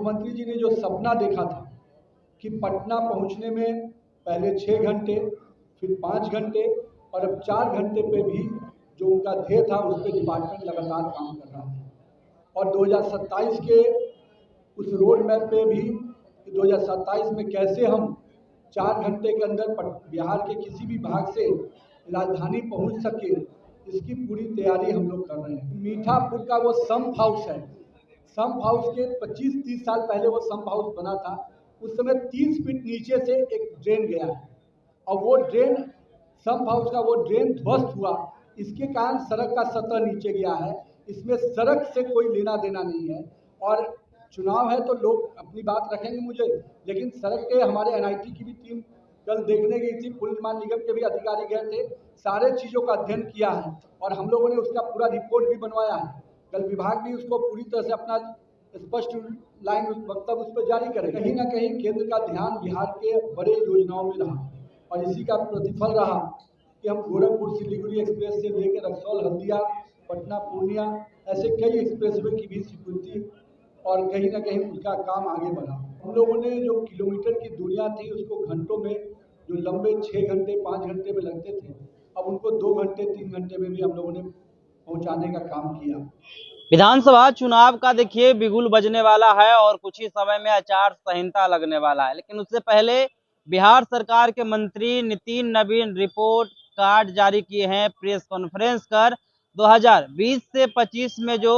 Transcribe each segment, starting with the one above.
मुख्यमंत्री जी ने जो सपना देखा था कि पटना पहुंचने में पहले 6 घंटे, फिर 5 घंटे और अब 4 घंटे पे भी जो उनका ध्येय था उस पर डिपार्टमेंट लगातार काम कर रहा है। और 2027 के उस रोड मैप पे भी 2027 में कैसे हम 4 घंटे के अंदर बिहार के किसी भी भाग से राजधानी पहुंच सके, इसकी पूरी तैयारी हम लोग कर रहे हैं। मीठापुर का वो सम्प हाउस है, सम्प हाउस के 25-30 साल पहले वो सम्प हाउस बना था। उस समय 30 फीट नीचे से एक ड्रेन गया है और वो ड्रेन, सम्प हाउस का वो ड्रेन ध्वस्त हुआ। इसके कारण सड़क का सतह नीचे गया है। इसमें सड़क से कोई लेना देना नहीं है और चुनाव है तो लोग अपनी बात रखेंगे मुझे, लेकिन सड़क के हमारे NIT की भी टीम कल देखने गई थी, पुल निर्माण निगम के भी अधिकारी गए थे, सारे चीज़ों का अध्ययन किया है और हम लोगों ने उसका पूरा रिपोर्ट भी बनवाया है। कल विभाग भी उसको पूरी तरह से अपना स्पष्ट लाइन वक्तव्य उस पर जारी करे। कहीं ना कहीं केंद्र का ध्यान बिहार के बड़े योजनाओं में रहा और इसी का प्रतिफल रहा कि हम गोरखपुर सिलीगुड़ी एक्सप्रेस से लेकर रक्सौल हल्दिया, पटना पूर्णिया, ऐसे कई एक्सप्रेसवे की भी स्वीकृति और कहीं ना कहीं उसका काम आगे बढ़ा। हम लोगों ने जो किलोमीटर की दूरियां थी उसको घंटों में, जो लंबे 6 घंटे 5 घंटे में लगते थे, अब उनको 2 घंटे 3 घंटे में भी हम लोगों ने पहुंचाने का काम किया। विधानसभा चुनाव का देखिए बिगुल बजने वाला है और कुछ ही समय में आचार संहिता लगने वाला है, लेकिन उससे पहले बिहार सरकार के मंत्री नितिन नवीन रिपोर्ट कार्ड जारी किए हैं। प्रेस कॉन्फ्रेंस कर 2020 से 25 में जो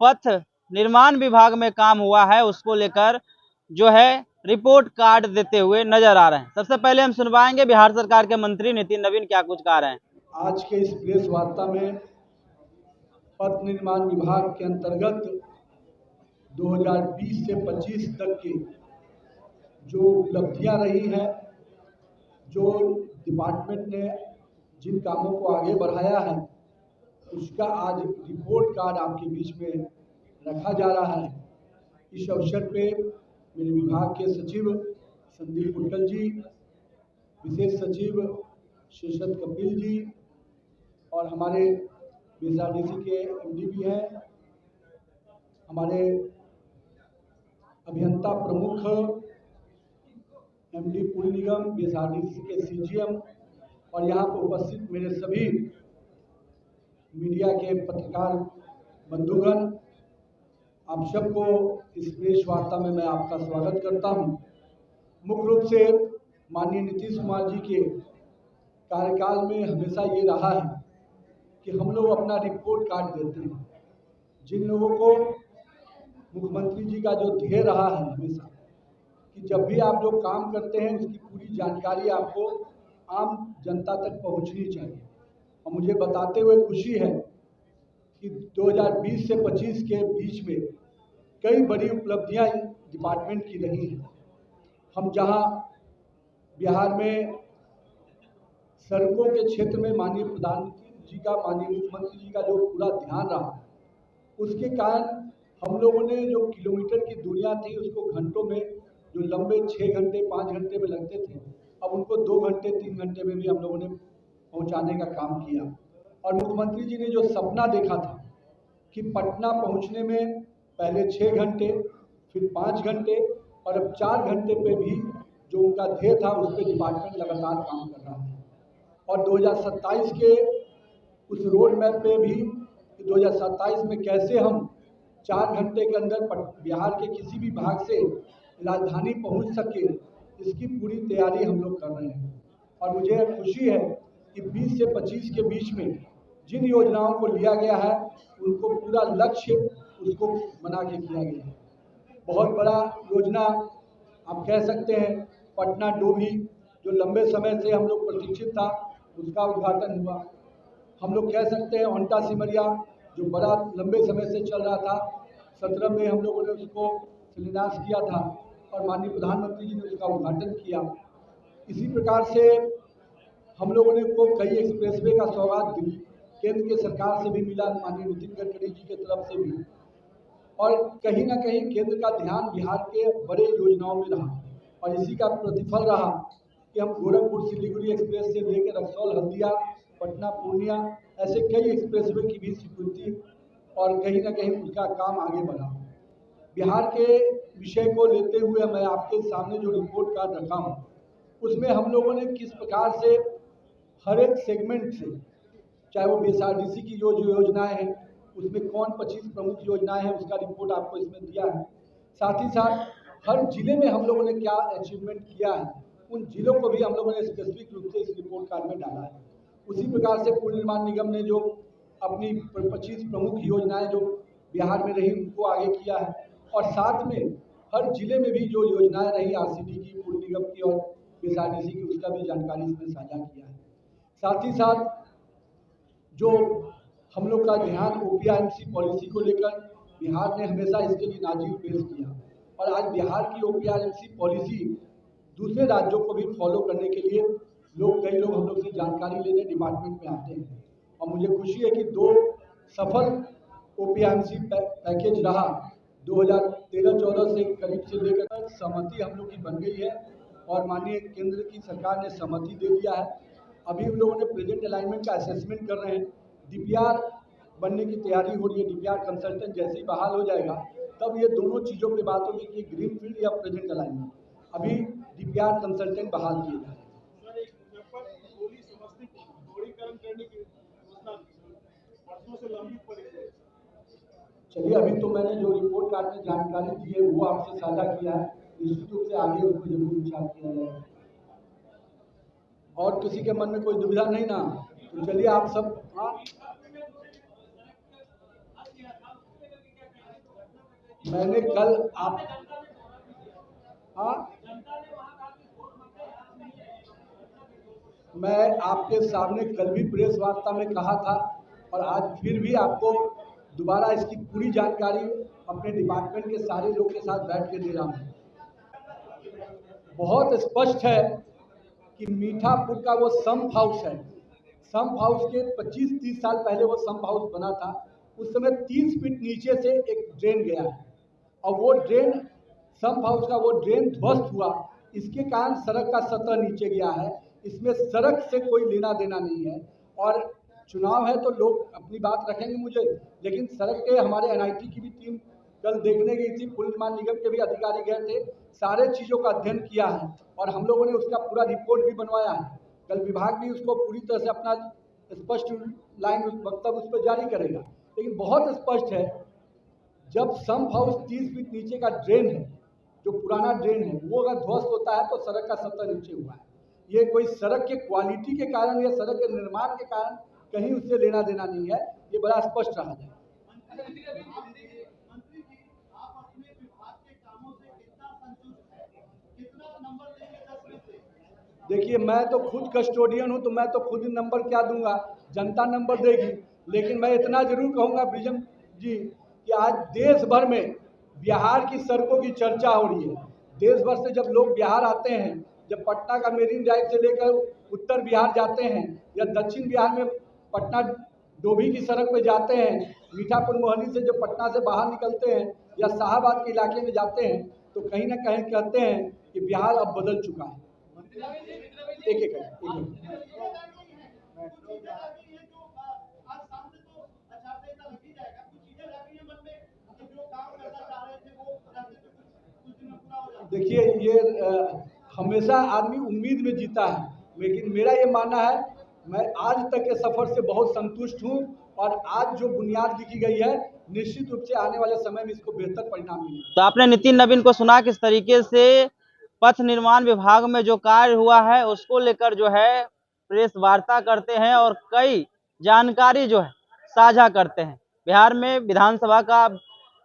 पथ निर्माण विभाग में काम हुआ है उसको लेकर जो है रिपोर्ट कार्ड देते हुए नजर आ रहे हैं। सबसे पहले हम सुनवाएंगे बिहार सरकार के मंत्री नितिन नवीन क्या कुछ कह रहे हैं। आज के इस प्रेस वार्ता में पथ निर्माण विभाग के अंतर्गत 2020 से 25 तक की जो उपलब्धियां रही हैं, जो डिपार्टमेंट ने जिन कामों को आगे बढ़ाया है, उसका आज रिपोर्ट कार्ड आपके बीच में रखा जा रहा है। इस अवसर पे मेरे विभाग के सचिव संदीप कुंडल जी, विशेष सचिव शेषत कपिल जी और हमारे BSRTC के MD भी हैं, हमारे अभियंता प्रमुख MD पुल निगम, BSRTC के CGM और यहाँ पर उपस्थित मेरे सभी मीडिया के पत्रकार बंधुगण, आप सबको इस प्रेस वार्ता में मैं आपका स्वागत करता हूँ। मुख्य रूप से माननीय नीतीश कुमार जी के कार्यकाल में हमेशा ये रहा है कि हम लोग अपना रिपोर्ट कार्ड देते हैं। जिन लोगों को मुख्यमंत्री जी का जो ध्येय रहा है हमेशा कि जब भी आप जो काम करते हैं उसकी पूरी जानकारी आपको आम जनता तक पहुंचनी चाहिए। और मुझे बताते हुए खुशी है कि 2020 से 25 के बीच में कई बड़ी उपलब्धियां डिपार्टमेंट की रही हैं। हम जहां बिहार में सड़कों के क्षेत्र में माननीय प्रधानमंत्री जी का, माननीय मुख्यमंत्री जी का जो पूरा ध्यान रहा, उसके कारण हम लोगों ने जो किलोमीटर की दूरियां थी उसको घंटों में, जो लंबे 6 घंटे 5 घंटे में लगते थे, अब उनको 2 घंटे 3 घंटे में भी हम लोगों ने पहुंचाने का काम किया। और मुख्यमंत्री जी ने जो सपना देखा था कि पटना पहुंचने में पहले 6 घंटे, फिर 5 घंटे और अब 4 घंटे पे भी जो उनका ध्येय था उस पर डिपार्टमेंट लगातार काम कर रहा है। और 2027 के उस रोड मैप पे भी 2027 में कैसे हम 4 घंटे के अंदर बिहार के किसी भी भाग से राजधानी पहुंच सके, इसकी पूरी तैयारी हम लोग कर रहे हैं। और मुझे खुशी है कि 20 से 25 के बीच में जिन योजनाओं को लिया गया है उनको पूरा लक्ष्य उसको बना के किया गया है। बहुत बड़ा योजना आप कह सकते हैं, पटना डोभी जो लंबे समय से हम लोग प्रतीक्षित था उसका उद्घाटन हुआ। हम लोग कह सकते हैं ओंटा सिमरिया जो बड़ा लंबे समय से चल रहा था, 17 में हम लोगों ने उसको शिलान्यास किया था और माननीय प्रधानमंत्री जी ने उसका उद्घाटन किया। इसी प्रकार से हम लोगों ने को कई एक्सप्रेसवे का सौगात केंद्र के सरकार से भी मिला, माननीय नितिन गडकरी जी की तरफ से भी। और कहीं ना कहीं केंद्र का ध्यान बिहार के बड़े योजनाओं में रहा और इसी का प्रतिफल रहा कि हम गोरखपुर सिलीगुड़ी एक्सप्रेस से लेकर रक्सौल हल्दिया, पटना पूर्णिया, ऐसे कई एक्सप्रेसवे की भी स्वीकृति और कहीं ना कहीं उसका काम आगे बढ़ा। बिहार के विषय को लेते हुए मैं आपके सामने जो रिपोर्ट कार्ड रखा हूँ उसमें हम लोगों ने किस प्रकार से हर एक सेगमेंट से, चाहे वो BSRTC की जो योजनाएं हैं उसमें कौन 25 प्रमुख योजनाएं हैं उसका रिपोर्ट आपको इसमें दिया है। साथ ही साथ हर जिले में हम लोगों ने क्या अचीवमेंट किया है उन जिलों को भी हम लोगों ने स्पेसिफिक रूप से इस रिपोर्ट कार्ड में डाला है। उसी प्रकार से पुल निर्माण निगम ने जो अपनी 25 प्रमुख योजनाएं जो बिहार में रही उनको आगे किया है, और साथ में हर जिले में भी जो योजनाएं रही RCD की, पुल निगम की और BSRTC की, उसका भी जानकारी इसमें साझा किया है। साथ ही साथ जो हम लोग का ध्यान OPRMC पॉलिसी को लेकर बिहार ने हमेशा इसके लिए नाजिर पेश किया, और आज बिहार की OPRMC पॉलिसी दूसरे राज्यों को भी फॉलो करने के लिए कई लोग हम लोग से जानकारी लेने डिपार्टमेंट में आते हैं। और मुझे खुशी है कि 2 सफल OPRMC पैकेज रहा 2013-14 से करीब से लेकर सहमति हम लोग की बन गई है, और माननीय केंद्र की सरकार ने सहमति दे दिया है। अभी हम लोगों ने प्रेजेंट अलाइनमेंट का असेसमेंट कर रहे हैं, DPR बनने की तैयारी हो रही है। DPR कंसल्टेंट जैसे ही बहाल हो जाएगा तब ये दोनों चीज़ों पे बात होगी कि ग्रीन फील्ड या प्रेजेंट अलाइनमेंट। अभी DPR कंसल्टेंट बहाल किए जा रहे हैं। चलिए, अभी तो मैंने जो रिपोर्ट कार्ड में जानकारी दी है वो आपसे साझा किया है, निश्चित रूप से आगे उसको जरूर विचार किया जाएगा। और किसी के मन में कोई दुविधा नहीं ना, तो चलिए आप सब। हाँ, मैंने कल मैं आपके सामने कल भी प्रेस वार्ता में कहा था, और आज फिर भी आपको दोबारा इसकी पूरी जानकारी अपने डिपार्टमेंट के सारे लोग के साथ बैठ के दे रहा हूँ। बहुत स्पष्ट है कि मीठापुर का वो सम्प हाउस है, सम्प हाउस के 25-30 साल पहले वो सम्प हाउस बना था। उस समय 30 फीट नीचे से एक ड्रेन गया है, और वो ड्रेन, सम्प हाउस का वो ड्रेन ध्वस्त हुआ, इसके कारण सड़क का सतह नीचे गया है। इसमें सड़क से कोई लेना देना नहीं है, और चुनाव है तो लोग अपनी बात रखेंगे मुझे, लेकिन सड़क के हमारे NIT की भी टीम कल देखने गई थी, पुल निर्माण निगम के भी अधिकारी गए थे, सारे चीज़ों का अध्ययन किया है, और हम लोगों ने उसका पूरा रिपोर्ट भी बनवाया है। कल विभाग भी उसको पूरी तरह से अपना स्पष्ट लाइन वक्तव्य उस पर जारी करेगा। लेकिन बहुत स्पष्ट है, जब सम्प हाउस 30 फीट नीचे का ड्रेन है, जो पुराना ड्रेन है, वो अगर ध्वस्त होता है तो सड़क का सतह नीचे हुआ है। ये कोई सड़क के क्वालिटी के कारण या सड़क के निर्माण के कारण कहीं उससे लेना देना नहीं है, ये बड़ा स्पष्ट रहा जाए। देखिए, मैं तो खुद कस्टोडियन हूं, तो मैं तो खुद नंबर क्या दूंगा, जनता नंबर देगी। लेकिन मैं इतना जरूर कहूंगा ब्रिजम जी कि आज देश भर में बिहार की सड़कों की चर्चा हो रही है। देश भर से जब लोग बिहार आते हैं, जब पटना का मेरीन ड्राइव से लेकर उत्तर बिहार जाते हैं, या दक्षिण बिहार में पटना डोभी की सड़क पे जाते हैं, मीठापुर मोहनी से जो पटना से बाहर निकलते हैं, या शाहबाद के इलाके में जाते हैं, तो कहीं ना कहीं कहते हैं कि बिहार अब बदल चुका है। एक देखिए, ये हमेशा आदमी उम्मीद में जीता है, लेकिन मेरा ये मानना है, मैं आज तक के सफर से बहुत संतुष्ट हूँ, और आज जो बुनियाद लिखी गई है, निश्चित रूप से आने वाले समय में इसको बेहतर परिणाम मिलेगा। तो आपने नितिन नवीन को सुना किस तरीके से पथ निर्माण विभाग में जो कार्य हुआ है उसको लेकर जो है प्रेस वार्ता करते हैं, और कई जानकारी जो है साझा करते हैं। बिहार में विधानसभा का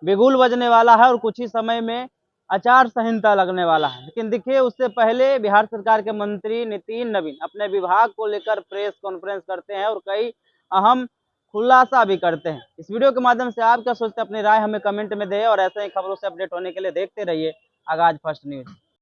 बिगुल बजने वाला है, और कुछ ही समय में आचार संहिता लगने वाला है। लेकिन देखिए, उससे पहले बिहार सरकार के मंत्री नितिन नवीन अपने विभाग को लेकर प्रेस कॉन्फ्रेंस करते हैं, और कई अहम खुलासा भी करते हैं। इस वीडियो के माध्यम से आप क्या सोचते हैं, अपनी राय हमें कमेंट में दें, और ऐसे ही खबरों से अपडेट होने के लिए देखते रहिए आगाज फर्स्ट न्यूज।